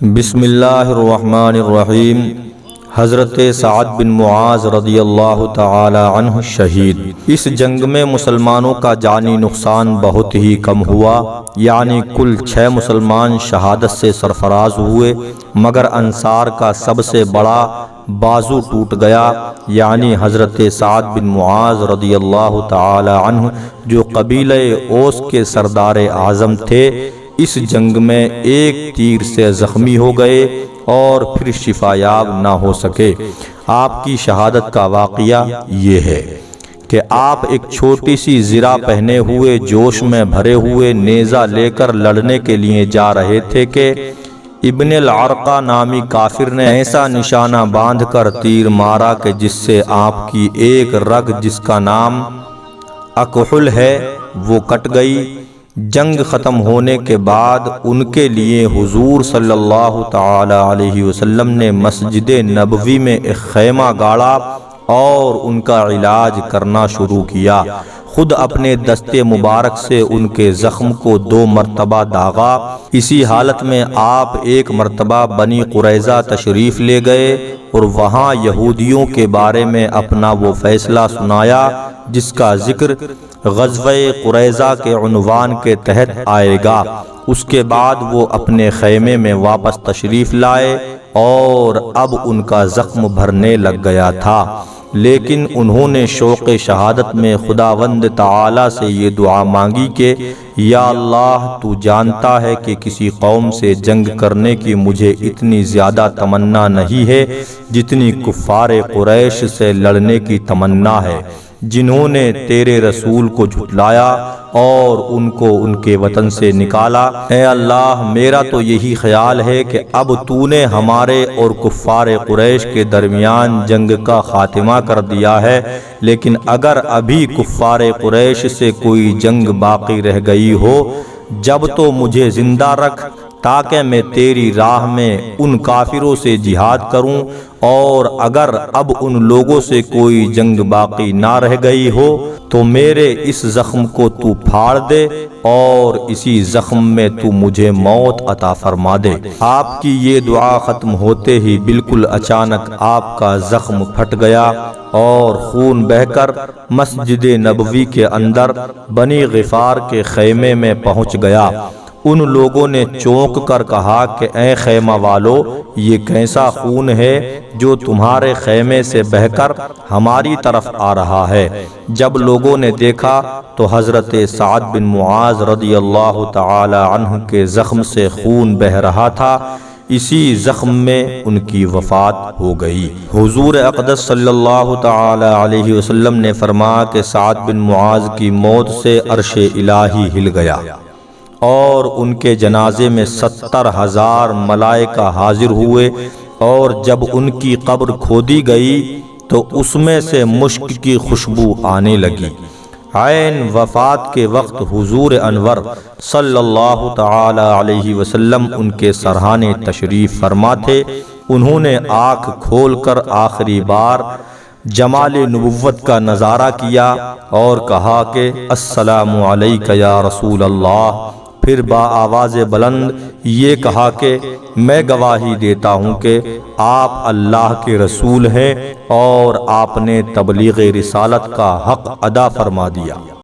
بسم اللہ الرحمن الرحیم۔ حضرت سعد بن معاذ رضی اللہ تعالی عنہ شہید۔ اس جنگ میں مسلمانوں کا جانی نقصان بہت ہی کم ہوا، یعنی کل 6 مسلمان شہادت سے سرفراز ہوئے، مگر انصار کا سب سے بڑا بازو ٹوٹ گیا، یعنی حضرت سعد بن معاذ رضی اللہ تعالی عنہ جو قبیلہ اوس کے سردار اعظم تھے، اس جنگ میں ایک تیر سے زخمی ہو گئے اور پھر شفا یاب نہ ہو سکے۔ آپ کی شہادت کا واقعہ یہ ہے کہ آپ ایک چھوٹی سی زرہ پہنے ہوئے جوش میں بھرے ہوئے نیزہ لے کر لڑنے کے لیے جا رہے تھے کہ ابن العرقہ نامی کافر نے ایسا نشانہ باندھ کر تیر مارا کہ جس سے آپ کی ایک رگ، جس کا نام اکحل ہے، وہ کٹ گئی۔ جنگ ختم ہونے کے بعد ان کے لیے حضور صلی اللہ تعالی علیہ وسلم نے مسجد نبوی میں ایک خیمہ گاڑا اور ان کا علاج کرنا شروع کیا۔ خود اپنے دستے مبارک سے ان کے زخم کو 2 مرتبہ داغا۔ اسی حالت میں آپ ایک مرتبہ بنی قریظہ تشریف لے گئے اور وہاں یہودیوں کے بارے میں اپنا وہ فیصلہ سنایا جس کا ذکر غزوہ قریظہ کے عنوان کے تحت آئے گا۔ اس کے بعد وہ اپنے خیمے میں واپس تشریف لائے اور اب ان کا زخم بھرنے لگ گیا تھا، لیکن انہوں نے شوق شہادت میں خداوند تعالی سے یہ دعا مانگی کہ یا اللہ، تو جانتا ہے کہ کسی قوم سے جنگ کرنے کی مجھے اتنی زیادہ تمنا نہیں ہے جتنی کفار قریش سے لڑنے کی تمنا ہے، جنہوں نے تیرے رسول کو جھٹلایا اور ان کو ان کے وطن سے نکالا۔ اے اللہ، میرا تو یہی خیال ہے کہ اب تو نے ہمارے اور کفار قریش کے درمیان جنگ کا خاتمہ کر دیا ہے، لیکن اگر ابھی کفار قریش سے کوئی جنگ باقی رہ گئی ہو، جب تو مجھے زندہ رکھ تاکہ میں تیری راہ میں ان کافروں سے جہاد کروں، اور اگر اب ان لوگوں سے کوئی جنگ باقی نہ رہ گئی ہو تو میرے اس زخم کو تو پھاڑ دے اور اسی زخم میں تو مجھے موت عطا فرما دے۔ آپ کی یہ دعا ختم ہوتے ہی بالکل اچانک آپ کا زخم پھٹ گیا اور خون بہہ کر مسجد نبوی کے اندر بنی غفار کے خیمے میں پہنچ گیا۔ ان لوگوں نے چونک کر کہا کہ اے خیمہ والو، یہ کیسا خون ہے جو تمہارے خیمے سے بہہ کر ہماری طرف آ رہا ہے؟ جب لوگوں نے دیکھا تو حضرت سعد بن معاذ رضی اللہ تعالی عنہ کے زخم سے خون بہہ رہا تھا۔ اسی زخم میں ان کی وفات ہو گئی۔ حضور اقدس صلی اللہ تعالی علیہ وسلم نے فرمایا کہ سعد بن معاذ کی موت سے عرش الہی ہل گیا اور ان کے جنازے میں 70,000 ملائکہ حاضر ہوئے، اور جب ان کی قبر کھودی گئی تو اس میں سے مشک کی خوشبو آنے لگی۔ عین وفات کے وقت حضور انور صلی اللہ تعالی علیہ وسلم ان کے سرہانے تشریف فرما تھے۔ انہوں نے آنکھ کھول کر آخری بار جمال نبوت کا نظارہ کیا اور کہا کہ السلام علیک یا رسول اللہ۔ پھر با آواز بلند یہ کہا کہ میں گواہی دیتا ہوں کہ آپ اللہ کے رسول ہیں اور آپ نے تبلیغ رسالت کا حق ادا فرما دیا۔